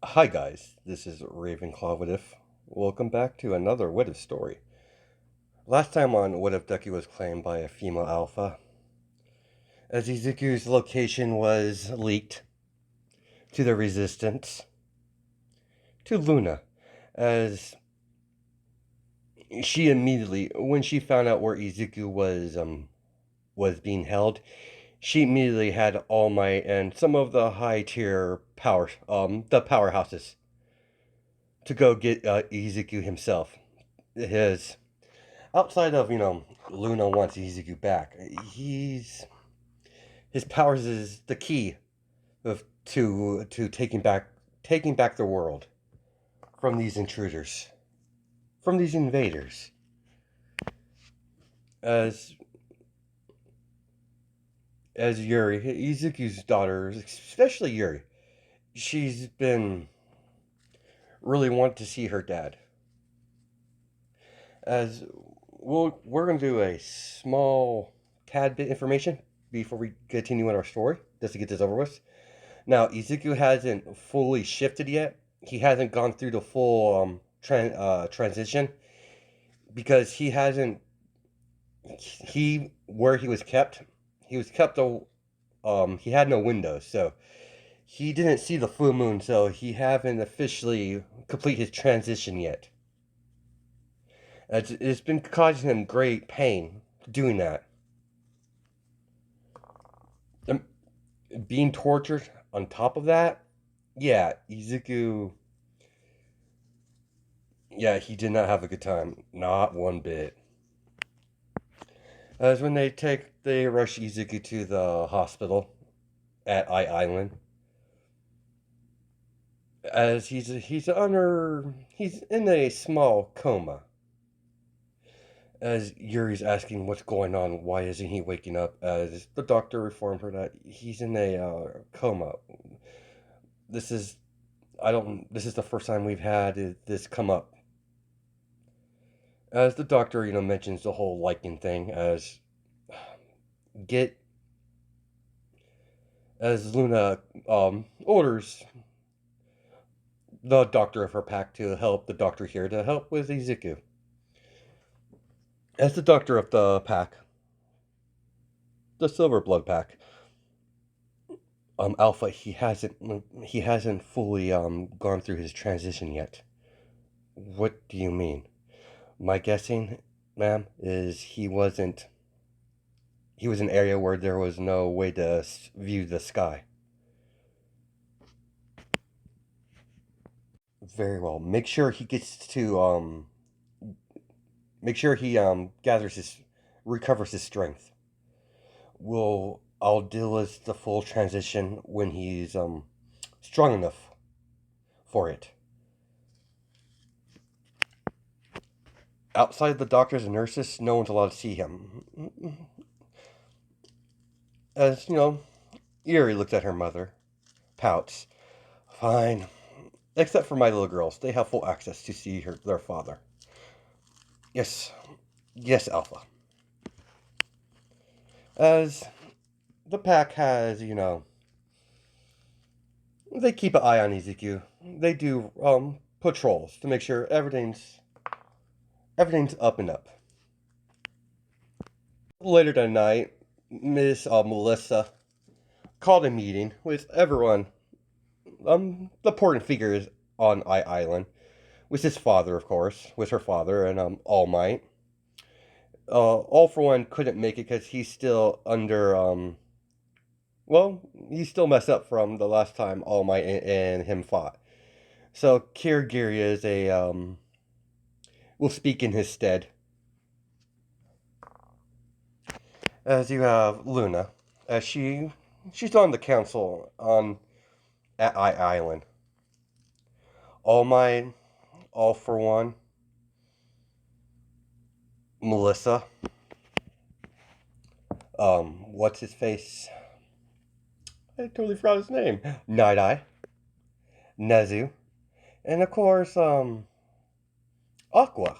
Hi guys, this is Ravenclaw What If. Welcome back to another What If story. Last time on What If Ducky was claimed by a female alpha, as Ezekiel's location was leaked to the Resistance, to Luna, as she immediately, when she found out where Ezekiel was being held, she immediately had All Might and some of the high tier the powerhouses, to go get Ezekiel himself. His outside of Luna wants Izuku back. His powers is the key to taking back the world from these intruders, from these invaders. As Yuri, Izuku's daughter, especially Yuri, she's been really wanting to see her dad. As we're going to do a small tad bit information before we continue on our story, just to get this over with. Now, Ezekiel hasn't fully shifted yet. He hasn't gone through the full transition because he hasn't. He where he was kept. He was kept. He had no windows, so he didn't see the full moon. So he haven't officially complete his transition yet. It's been causing him great pain doing that. Um, Being tortured on top of that, yeah, Izuku. Yeah, he did not have a good time. Not one bit. As when they rush Izuku to the hospital at Island. As he's in a small coma. As Yuri's asking what's going on, why isn't he waking up? As the doctor informed her that he's in a coma. This is This is the first time we've had this come up. As the doctor, mentions the whole liking thing, get as Luna orders the doctor of her pack to help the doctor here to help with Izuku. As the doctor of the pack, the Silver Blood pack, Alpha, he hasn't fully gone through his transition yet. What do you mean? My guessing, ma'am, is he wasn't. He was in an area where there was no way to view the sky. Very well. Make sure he recovers his strength. I'll deal with the full transition when he's strong enough for it. Outside the doctors and nurses, no one's allowed to see him. As Yuri looks at her mother, pouts. Fine, except for my little girls, they have full access to see their father. Yes, yes, Alpha. As the pack has, they keep an eye on Ezekiel. They do patrols to make sure everything's up and up. Later that night, Miss Melissa called a meeting with everyone, the important figures on Island, with his father, of course, with her father and All Might. All for One couldn't make it because he's still under he's still messed up from the last time All Might and him fought. So Kirigiri is will speak in his stead. As you have Luna, as she's on the council on at Island. All Might, All for One, Melissa, what's his face? I totally forgot his name. Night Eye, Nezu, and of course, Aqua.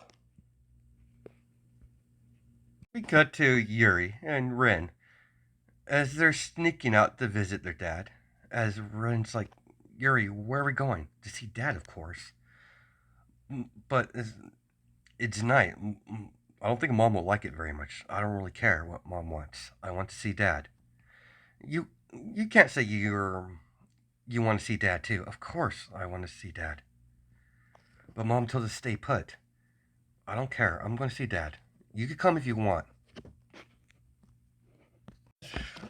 We cut to Yuri and Ren as they're sneaking out to visit their dad. As Ren's like, Yuri, where are we going? To see Dad, of course. But it's night. I don't think Mom will like it very much. I don't really care what Mom wants. I want to see Dad. You can't say you want to see Dad too. Of course I want to see Dad. But Mom told us to stay put. I don't care. I'm going to see Dad. You can come if you want.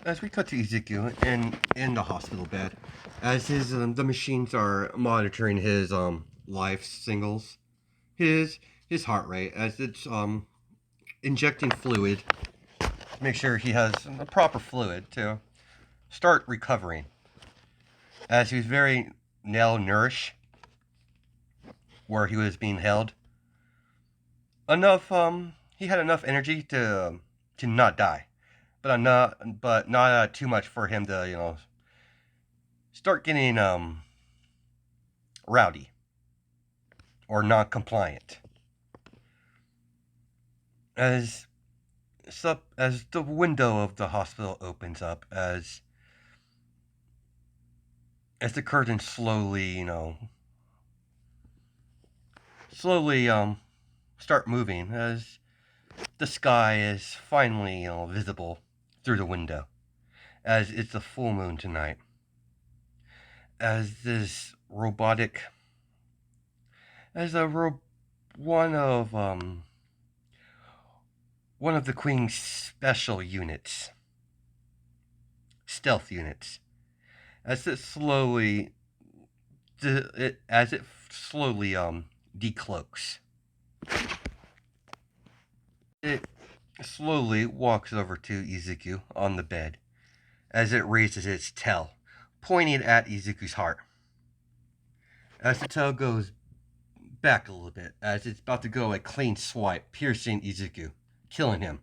As we cut to Ezekiel in the hospital bed, as the machines are monitoring his life signals, his heart rate, as it's injecting fluid, make sure he has the proper fluid to start recovering. As he was very malnourished, where he was being held, enough he had enough energy to not die, but not too much for him to start getting rowdy or non-compliant. As as the window of the hospital opens up, as the curtains slowly start moving, as the sky is finally visible through the window, as it's a full moon tonight, as this robotic, as a one of the Queen's special units, stealth units, as it slowly decloaks. It slowly walks over to Ezekiel on the bed as it raises its tail, pointing at Ezekiel's heart. As the tail goes back a little bit, as it's about to go a clean swipe, piercing Ezekiel, killing him.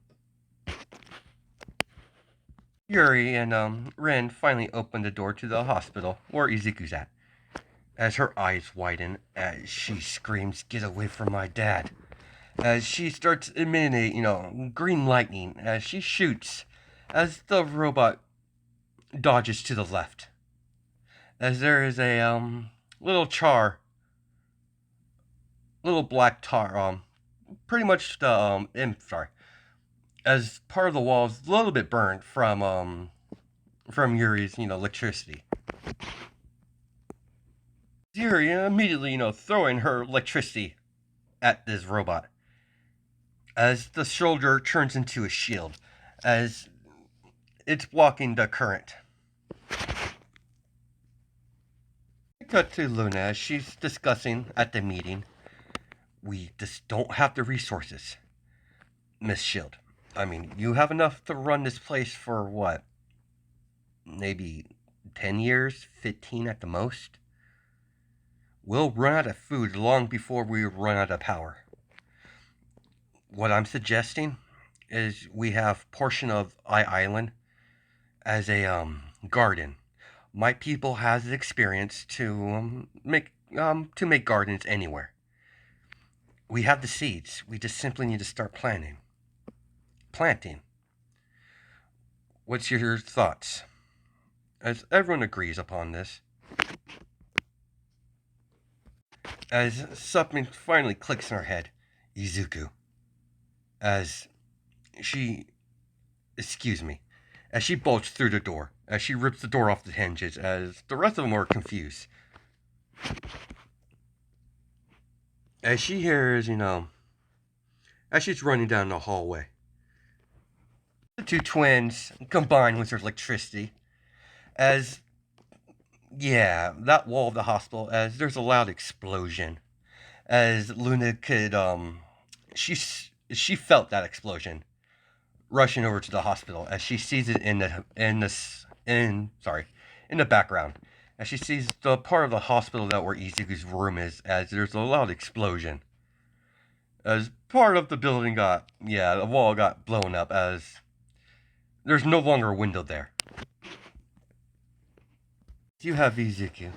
Yuri and Ren finally open the door to the hospital where Ezekiel's at, as her eyes widen as she screams, "Get away from my dad!" As she starts emitting, green lightning as she shoots, as the robot dodges to the left, as there is a little black tar, pretty much the as part of the wall is a little bit burned from Yuri's electricity. Yuri immediately throwing her electricity at this robot, as the shoulder turns into a shield, as it's blocking the current. Cut to Luna as she's discussing at the meeting. We just don't have the resources, Miss Shield. I mean, you have enough to run this place for what? Maybe 10 years? 15 at the most? We'll run out of food long before we run out of power. What I'm suggesting is we have portion of Island as a garden. My people has the experience to make gardens anywhere. We have the seeds. We just simply need to start planting. What's your thoughts? As everyone agrees upon this, as something finally clicks in her head, Izuku, as she, excuse me, as she bolts through the door, as she rips the door off the hinges, as the rest of them are confused. As she hears, as she's running down the hallway, the two twins combine with her electricity, as, yeah, that wall of the hospital, as there's a loud explosion, as Luna could, she felt that explosion, rushing over to the hospital, as she sees it in the background, as she sees the part of the hospital that where Izuku's room is, as there's a loud explosion, as part of the building the wall got blown up, as there's no longer a window there. You have Ezekiel,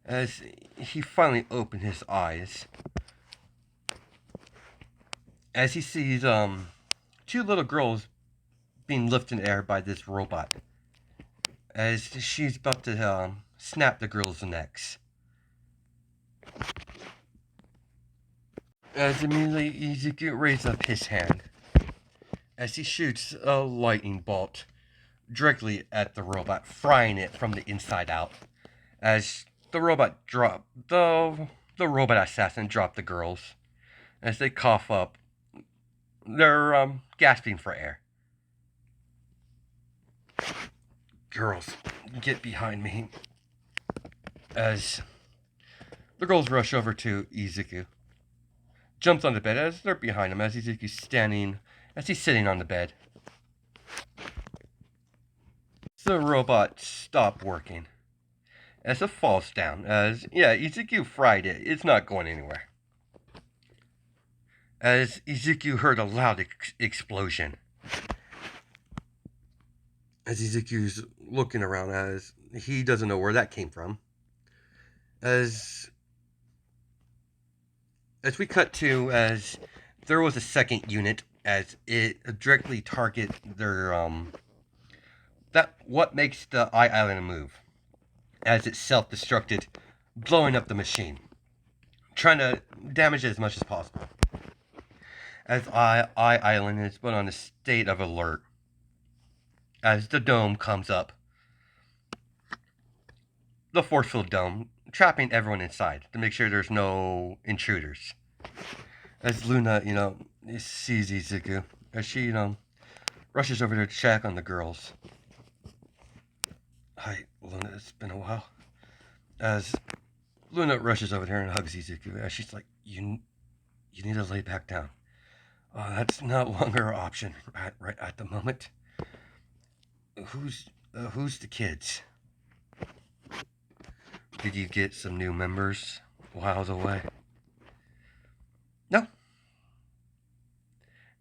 as he finally opened his eyes, as he sees two little girls being lifted in the air by this robot, as she's about to snap the girls' necks. As immediately Ezekiel raises up his hand as he shoots a lightning bolt directly at the robot, frying it from the inside out. As the robot the robot assassin dropped the girls. As they cough up, they're gasping for air. Girls, get behind me. As the girls rush over to Ezekiel, jumps on the bed as they're behind him. As Ezekiel's he's sitting on the bed. The robot stopped working as it falls down. Ezekiel fried it. It's not going anywhere. As Ezekiel heard a loud explosion. As Ezekiel's looking around, as he doesn't know where that came from. As we cut to, as there was a second unit, as it directly target their what makes the island move, as it self-destructed, blowing up the machine, trying to damage it as much as possible. As Island is put on a state of alert, as the dome comes up, the force field dome, trapping everyone inside to make sure there's no intruders. As Luna, sees Izuku, as she, rushes over to check on the girls. Hi, Luna, it's been a while. As Luna rushes over there and hugs Izuku, as she's like, you need to lay back down. That's no longer an option right at the moment. Who's the kids? Did you get some new members while away? No.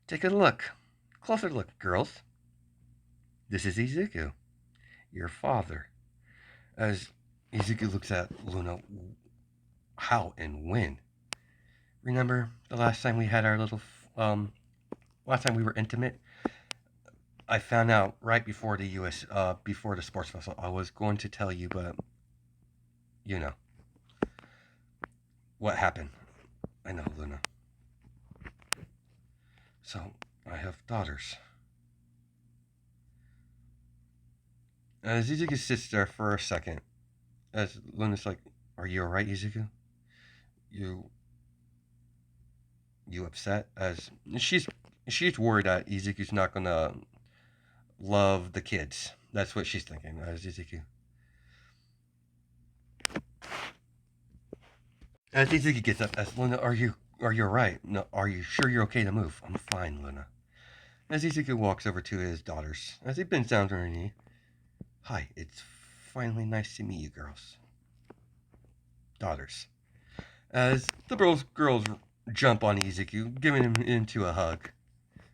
Take a look. Closer look, girls. This is Ezekiel, your father. As Ezekiel looks at Luna, how and when? Remember the last time we had our little, last time we were intimate? I found out right before before the sports festival. I was going to tell you, but you know what happened. I know, Luna. So I have daughters. As Izuku sits there for a second, as Luna's like, "Are you alright, Izuku? You upset?" As she's worried that Izuku's not gonna love the kids. That's what she's thinking. As Izuku gets up, as Luna, "Are you alright? No, are you sure you're okay to move?" "I'm fine, Luna." As Izuku walks over to his daughters, as he bends down to her knee, "Hi, it's finally nice to meet you, girls." Daughters. As the girls jump on Izuku, giving him into a hug.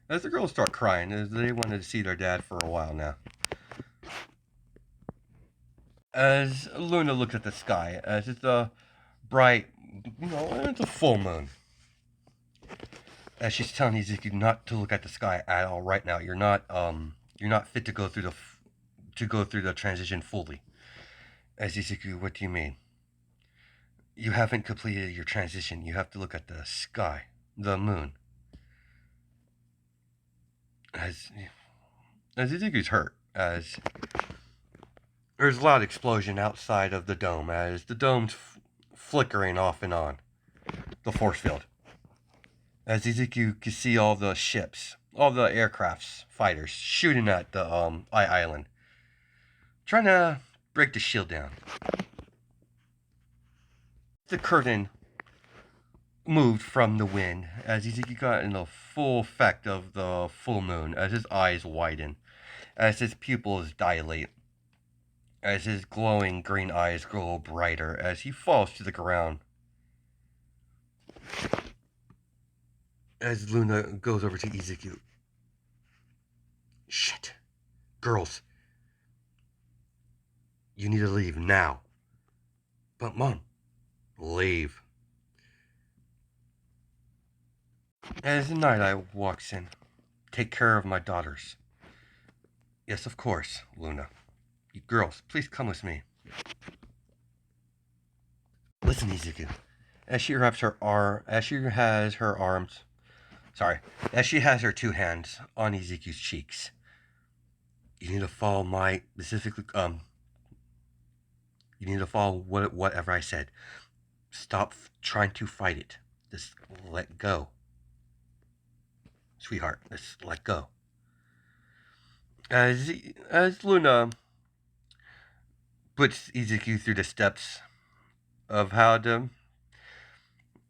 As the girls start crying, as they wanted to see their dad for a while now. As Luna looks at the sky, as it's a bright, it's a full moon. As she's telling Ezekiel not to look at the sky at all right now. You're not fit to go through the transition fully. As Ezekiel, what do you mean? You haven't completed your transition. You have to look at the sky, the moon. As Ezekiel's hurt, as there's a loud explosion outside of the dome, as the dome's flickering off and on the force field. As Ezekiel can see all the ships, all the aircrafts, fighters shooting at the island, trying to break the shield down. The curtain moved from the wind as Ezekiel got in the full effect of the full moon, as his eyes widen, as his pupils dilate, as his glowing green eyes grow brighter, as he falls to the ground. As Luna goes over to Ezekiel. "Shit. Girls. You need to leave now." "But Mom." "Leave." As Night Eye walks in. "Take care of my daughters." "Yes, of course, Luna. You girls, please come with me." Listen, Izuku. As she wraps her arm, as she has her arms, sorry, as she has her two hands on Izuku's cheeks. You need to follow my specifically. You need to follow whatever I said. Stop trying to fight it. Just let go, sweetheart. Just let go. As Luna puts Izuku through the steps of how to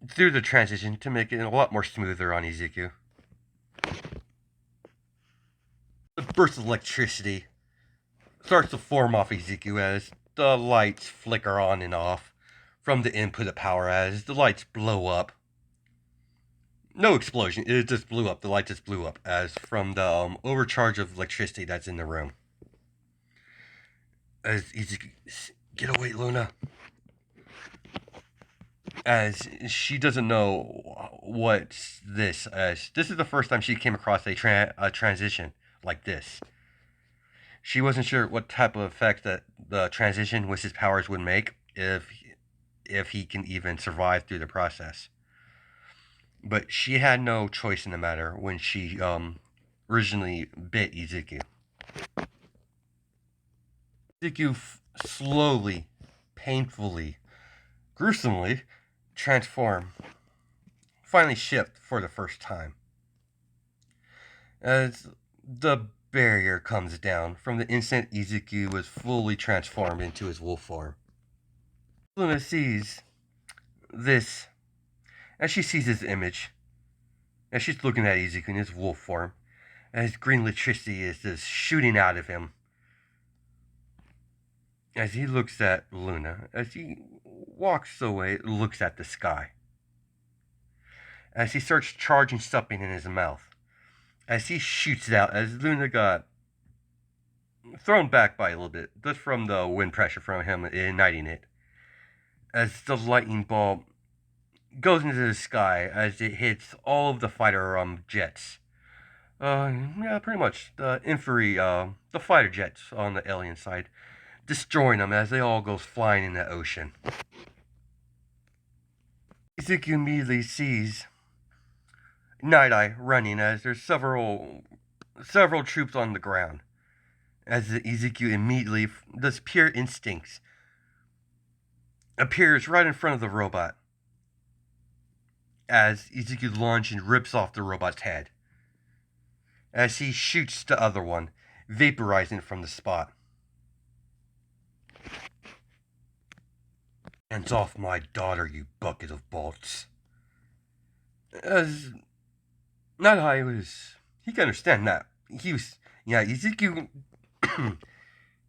through the transition to make it a lot more smoother on Ezekiel. A burst of electricity starts to form off Ezekiel as the lights flicker on and off from the input of power as the lights blow up. No explosion, it just blew up. The light just blew up as from the overcharge of electricity that's in the room. As Ezekiel, get away, Luna. As she doesn't know what's this, as this is the first time she came across a transition like this. She wasn't sure what type of effect that the transition with his powers would make if he can even survive through the process. But she had no choice in the matter when she originally bit Ezekiel. Ezekiel slowly, painfully, gruesomely transform, finally shift for the first time. As the barrier comes down from the instant Ezekiel was fully transformed into his wolf form. Luna sees this, as she sees his image, as she's looking at Ezekiel in his wolf form, as green electricity is just shooting out of him. As he looks at Luna, as he walks away, looks at the sky. As he starts charging something in his mouth. As he shoots it out, as Luna got thrown back by a little bit, just from the wind pressure from him igniting it. As the lightning ball goes into the sky, as it hits all of the fighter jets. Yeah, pretty much. The infantry, the fighter jets on the alien side. Destroying them as they all go flying in the ocean. Ezekiel immediately sees Night Eye running as there's several troops on the ground. As Ezekiel immediately, this pure instincts, appears right in front of the robot. As Ezekiel launches and rips off the robot's head. As he shoots the other one, vaporizing it from the spot. Hands off my daughter, you bucket of bolts. As Not I was, he can understand that. Ezekiel,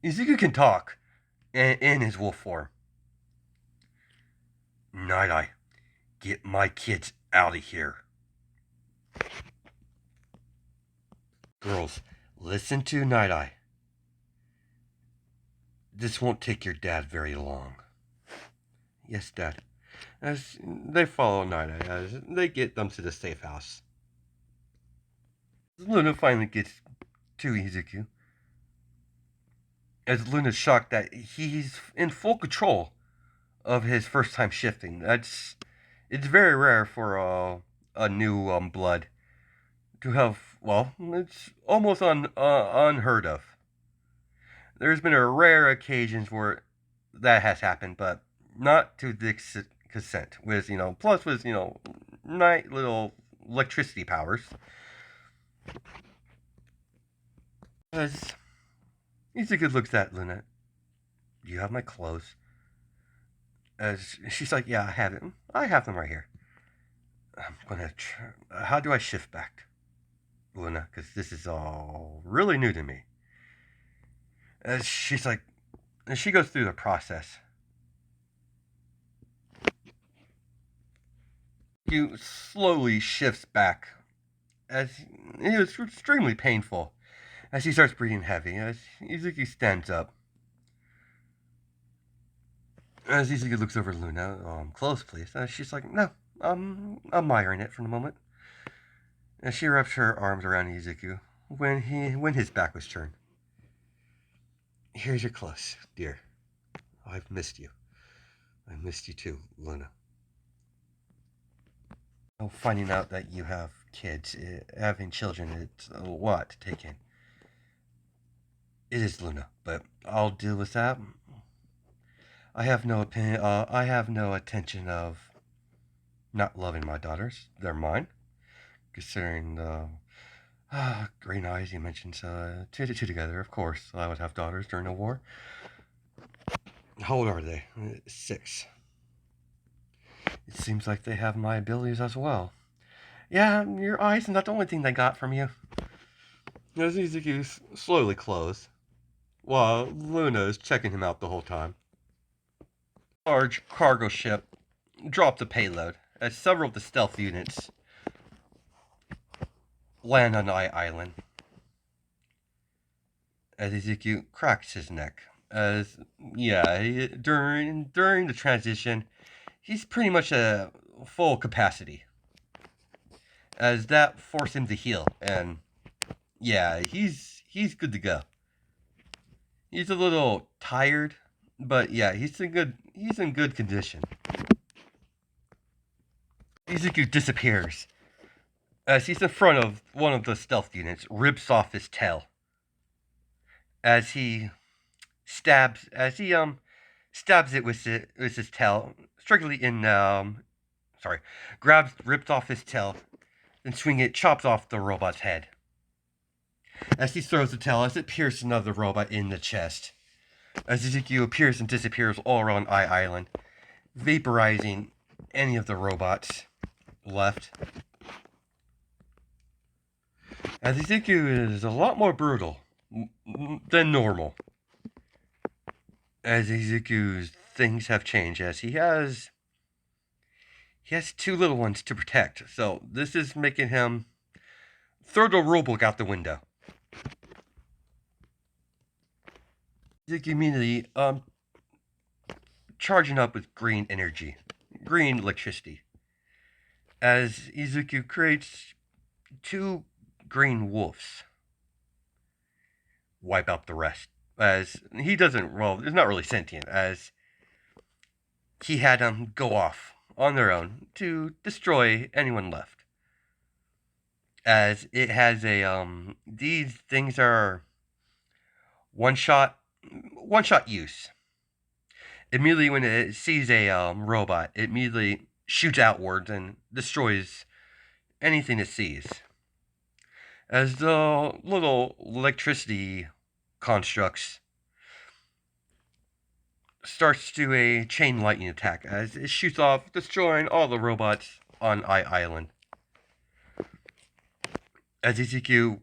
Ezekiel can talk in his wolf form. Night Eye, get my kids out of here. Girls, listen to Night Eye. This won't take your dad very long. Yes, Dad. As they follow Night Eye, as they get them to the safe house. Luna finally gets to Ezekiel. As Luna's shocked that he's in full control of his first time shifting. It's very rare for a new blood to have. Well, it's almost unheard of. There's been a rare occasions where that has happened, but not to this extent. With plus with night little electricity powers. As Ezekiel looks at Luna, do you have my clothes? As she's like, yeah, I have them. I have them right here. I'm gonna. How do I shift back, Luna? Because this is all really new to me. As she's like, and she goes through the process. You slowly shifts back, as it was extremely painful. As he starts breathing heavy, as Ezekiel stands up. As Ezekiel looks over at Luna, close please. She's like, no, I'm admiring it for the moment. As she wraps her arms around Ezekiel when his back was turned. Here's your clothes, dear. I've missed you. I missed you too, Luna. Oh, finding out that you have kids, having children, it's a lot to take in. It is, Luna, but I'll deal with that. I have no opinion. I have no intention of not loving my daughters. They're mine. Considering the green eyes you mentioned, two to two together. Of course, I would have daughters during the war. How old are they? 6. It seems like they have my abilities as well. Yeah, your eyes are not the only thing they got from you. As Ezekiel slowly close, while Luna is checking him out the whole time. Large cargo ship dropped the payload as several of the stealth units land on the island. As Ezekiel cracks his neck, during the transition, he's pretty much at full capacity, as that forced him to heal, and he's good to go. He's a little tired, but he's in good condition. Ezekiel disappears as he's in front of one of the stealth units, rips off his tail as he stabs it with his tail strictly in rips off his tail, then swing it, chops off the robot's head. As he throws the tail, as it pierces another robot in the chest. As Ezekiel appears and disappears all around Island, vaporizing any of the robots left. As Ezekiel is a lot more brutal than normal. As Ezekiel's things have changed, as he has 2 little ones to protect. So this is making him throw the rulebook out the window. Ezekiel immediately charging up with green energy, green electricity. As Ezekiel creates 2 green wolves, wipe out the rest. As he doesn't, it's not really sentient, as he had them go off on their own to destroy anyone left. As it has these things are one shot use. Immediately when it sees a robot, it immediately shoots outwards and destroys anything it sees. As the little electricity constructs starts to a chain lightning attack as it shoots off, destroying all the robots on Island. As Ezekiel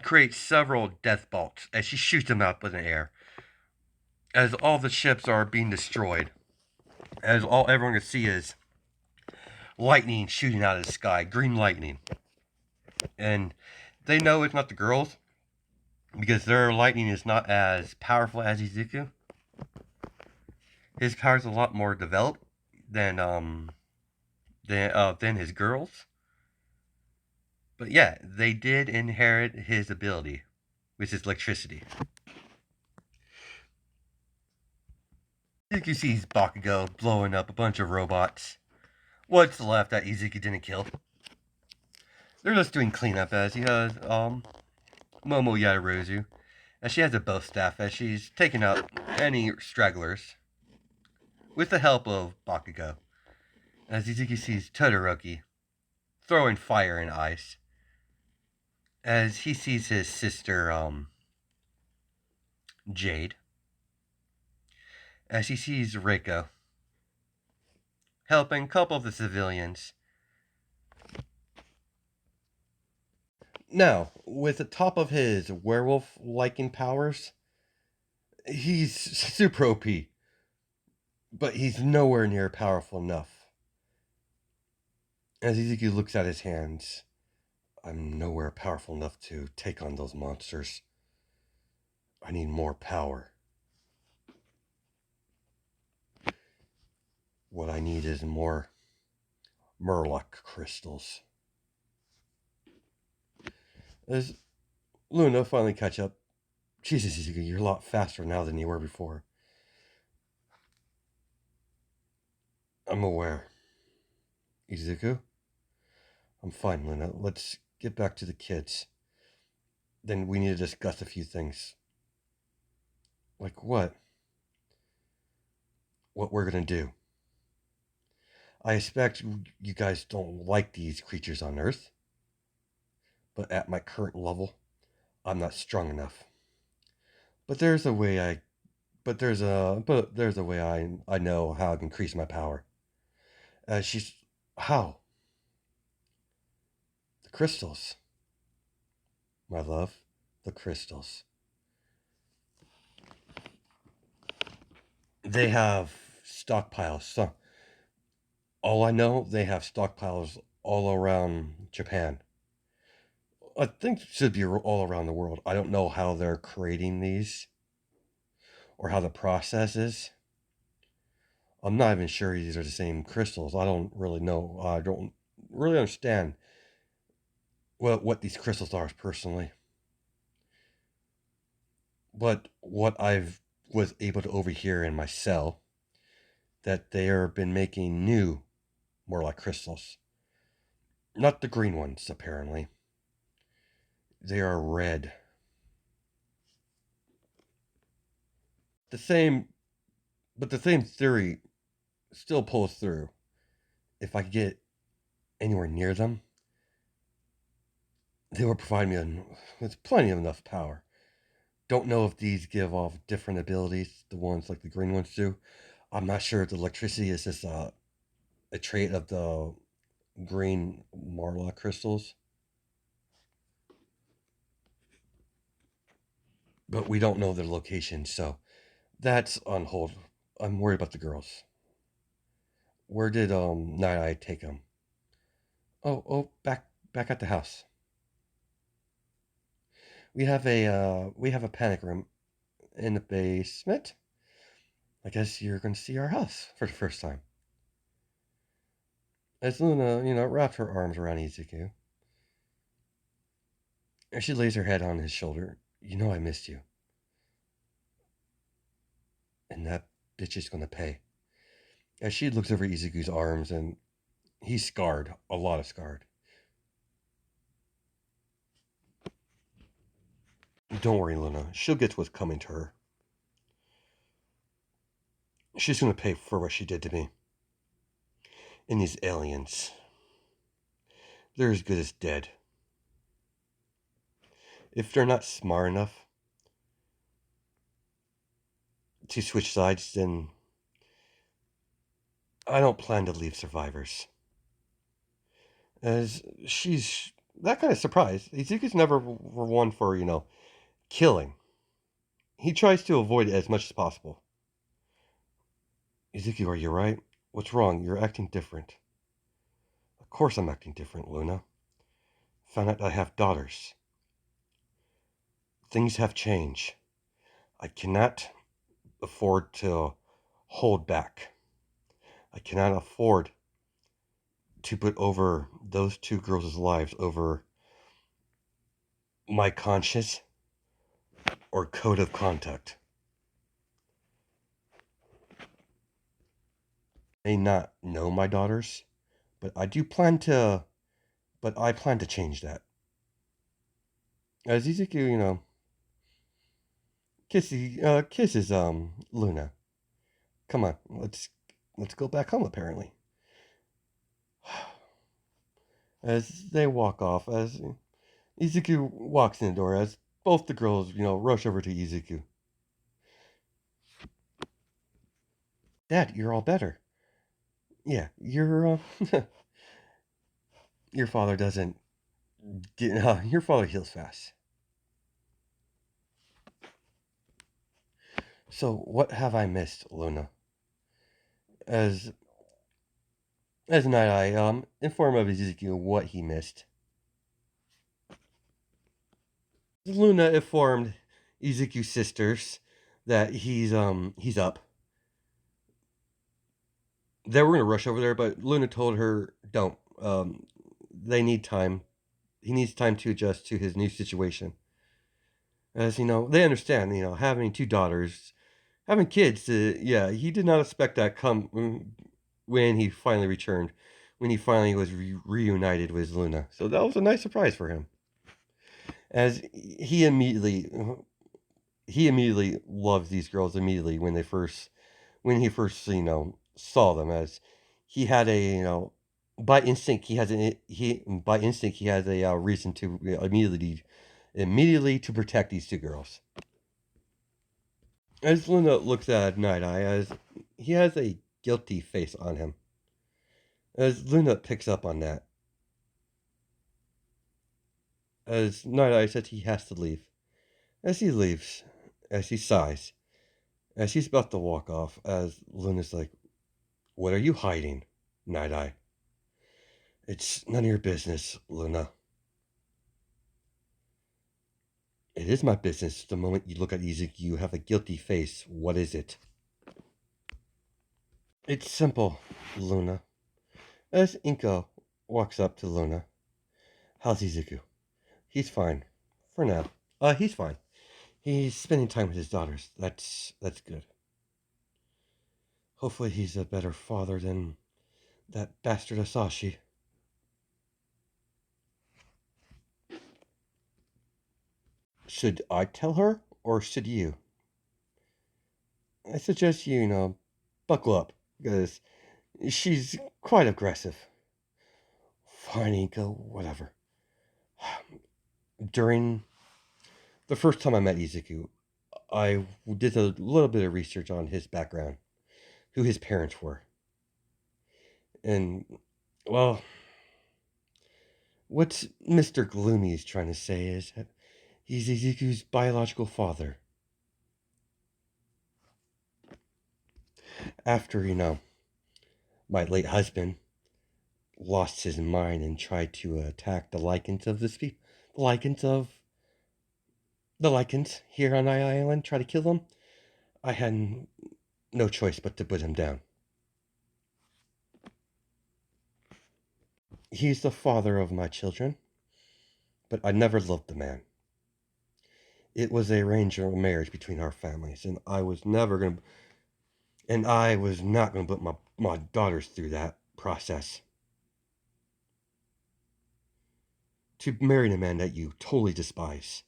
creates several death bolts as she shoots them up in the air. As all the ships are being destroyed. As everyone can see is lightning shooting out of the sky, green lightning. And they know it's not the girls, because their lightning is not as powerful as Ezekiel. His power's a lot more developed than his girls. But they did inherit his ability, which is electricity. Ezekiel sees Bakugo blowing up a bunch of robots. What's left that Ezekiel didn't kill? They're just doing cleanup as he has Momo Yadarozu, as she has a bow staff as she's taking out any stragglers with the help of Bakugo. As Ezekiel sees Todoroki throwing fire and ice, as he sees his sister Jade, as he sees Reiko helping a couple of the civilians. Now, with the top of his werewolf-liking powers, he's super OP, but he's nowhere near powerful enough. As Ezekiel looks at his hands, I'm nowhere powerful enough to take on those monsters. I need more power. What I need is more Murloc crystals. As Luna finally catch up, Jesus, Ezekiel, you're a lot faster now than you were before. I'm aware. Izuku? I'm fine, Luna. Let's get back to the kids. Then we need to discuss a few things. Like what? What we're gonna do. I expect you guys don't like these creatures on Earth, but at my current level, I'm not strong enough. But there's a way I but there's a way I know how I can increase my power. She's how? The crystals, my love. The crystals. They have stockpiles. So all I know, they have stockpiles all around Japan. I think it should be all around the world. I don't know how they're creating these or how the process is. I'm not even sure these are the same crystals. I don't really know. I don't really understand what these crystals are personally. But what I've was able to overhear in my cell that they are been making new, more like crystals. Not the green ones, apparently. They are red. The same, but the same theory still pulls through. If I could get anywhere near them, they will provide me with plenty of enough power. Don't know if these give off different abilities, the ones like the green ones do. I'm not sure if the electricity is just a trait of the green Marla crystals, but we don't know their location, so that's on hold. I'm worried about the girls. Where did Night Eye take them? Oh, back at the house. We have a panic room in the basement. I guess you're going to see our house for the first time. As Luna, wrapped her arms around Izuku, and she lays her head on his shoulder. You know I missed you, and that bitch is going to pay. As she looks over Izuku's arms, and he's scarred, a lot of scarred. Don't worry, Luna. She'll get what's coming to her. She's going to pay for what she did to me. And these aliens, they're as good as dead. If they're not smart enough to switch sides, then I don't plan to leave survivors. As she's that kind of surprised. Izuku's never were one for, killing. He tries to avoid it as much as possible. Izuku, are you right? What's wrong? You're acting different. Of course I'm acting different, Luna. Found out I have daughters. Things have changed. I cannot afford to hold back. I cannot afford to put over those two girls' lives over my conscience or code of conduct. I may not know my daughters, but I plan to change that. As Izuku, kisses Luna. Come on, let's go back home. Apparently, as they walk off, as Izuku walks in the door, as both the girls, rush over to Izuku. Dad, you're all better. Yeah, your father doesn't. Your father heals fast. So what have I missed, Luna? As Night Eye inform of Ezekiel what he missed. Luna informed Ezekiel's sisters that he's up. They were gonna rush over there, but Luna told her don't. They need time. He needs time to adjust to his new situation. As they understand. Having two daughters, having kids. Yeah, he did not expect that come when he finally returned, when he finally was reunited with Luna. So that was a nice surprise for him, as he immediately loved these girls immediately when he first saw them, as he had a by instinct he has a reason to immediately to protect these two girls. As Luna looks at Night Eye, as he has a guilty face on him, as Luna picks up on that, as Night Eye says he has to leave. As he leaves, as he sighs, as he's about to walk off, as Luna's like, "What are you hiding, Night Eye?" "It's none of your business, Luna." "It is my business. The moment you look at Ezekiel, you have a guilty face. What is it?" "It's simple, Luna." As Inko walks up to Luna, "How's Ezekiel?" "He's fine. For now. He's fine. He's spending time with his daughters. That's good. Hopefully he's a better father than that bastard Asashi." "Should I tell her, or should you?" "I suggest buckle up, because she's quite aggressive." "Fine, Inko, whatever." During the first time I met Izuku, I did a little bit of research on his background, who his parents were. And, well, what Mr. Gloomy is trying to say is that he's Izuku's biological father. After, my late husband lost his mind and tried to attack the lichens of this people, the lichens here on I Island, try to kill them, I had no choice but to put him down. He's the father of my children, but I never loved the man. It was a arranged marriage between our families, and I was not gonna put my daughters through that process. To marry a man that you totally despise.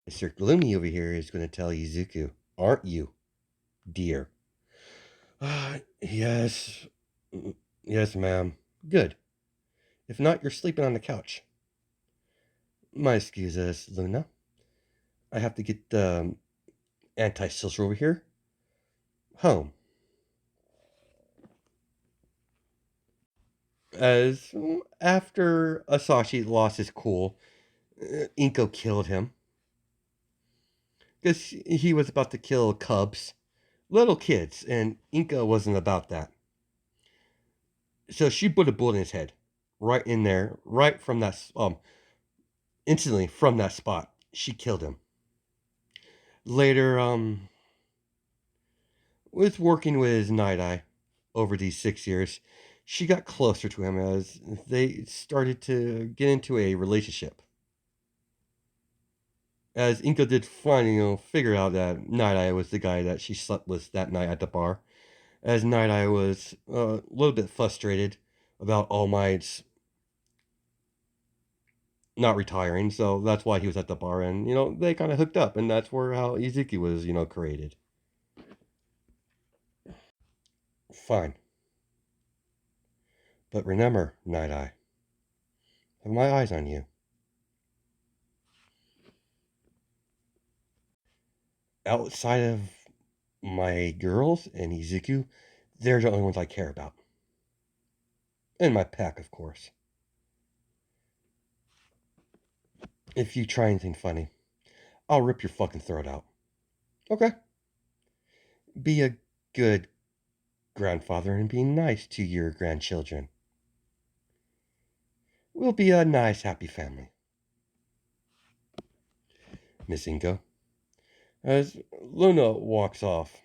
Mr. Gloomy over here is gonna tell Izuku, aren't you, dear? Yes. Yes, ma'am. Good. If not, you're sleeping on the couch. My excuses, Luna. I have to get the antisocial over here home. As after Asashi lost his cool, Inko killed him because he was about to kill cubs, little kids, and Inko wasn't about that. So she put a bullet in his head, right in there, right from that instantly from that spot. She killed him. Later, with working with Night Eye over these 6 years, she got closer to him as they started to get into a relationship. As Inko did finally, figure out that Night Eye was the guy that she slept with that night at the bar. As Night Eye was a little bit frustrated about All Might's not retiring, so that's why he was at the bar, and they kind of hooked up, and that's where how Izuki was created. Fine, but remember, Night Eye, I have my eyes on you. Outside of my girls and Izuku, they're the only ones I care about, and my pack, of course. If you try anything funny, I'll rip your fucking throat out. Okay? Be a good grandfather and be nice to your grandchildren. We'll be a nice, happy family. Miss Inko. As Luna walks off,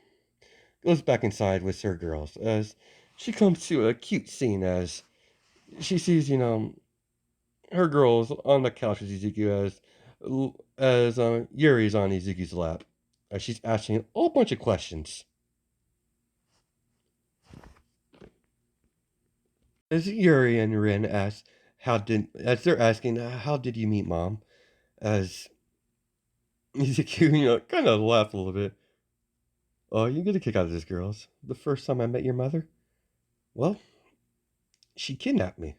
goes back inside with her girls, as she comes to a cute scene as she sees, her girls on the couch with Ezekiel as Yuri's on Ezekiel's lap. As she's asking a whole bunch of questions. As Yuri and Rin ask, as they're asking, how did you meet Mom? As Ezekiel, kind of laughed a little bit. Oh, you get a kick out of this, girls. The first time I met your mother? Well, she kidnapped me.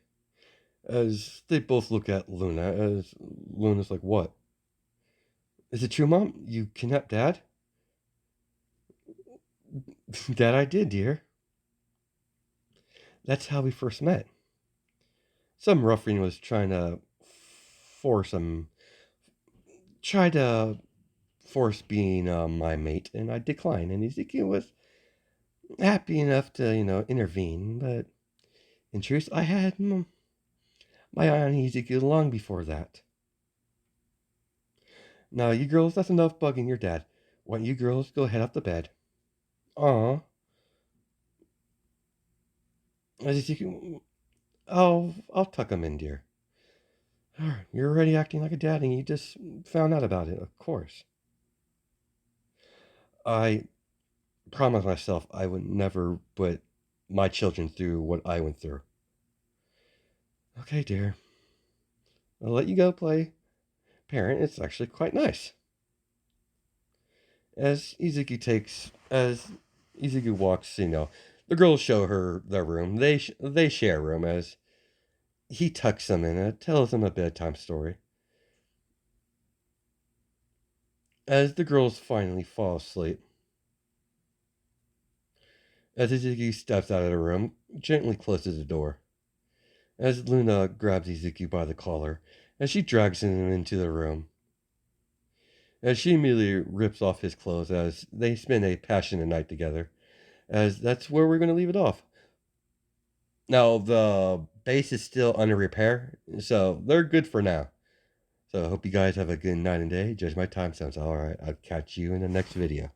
As they both look at Luna, as Luna's like, what? Is it true, Mom? You kidnapped Dad? That I did, dear. That's how we first met. Some ruffian was force him, try to force being my mate, and I declined. And Ezekiel was happy enough to, intervene. But in truth, I had my eye on Ezekiel long before that. Now, you girls, that's enough bugging your dad. Why don't you girls go head up to bed? Aw. Ezekiel, I'll tuck him in, dear. You're already acting like a dad, and you just found out about it, of course. I promised myself I would never put my children through what I went through. Okay, dear. I'll let you go play parent. It's actually quite nice. As Izuki walks, the girls show her their room. They share a room as he tucks them in and tells them a bedtime story. As the girls finally fall asleep, as Izuki steps out of the room, gently closes the door. As Luna grabs Izuki by the collar, as she drags him into the room. As she immediately rips off his clothes as they spend a passionate night together. As that's where we're going to leave it off. Now, the base is still under repair, so they're good for now. So I hope you guys have a good night and day. Judge my time sounds all right. I'll catch you in the next video.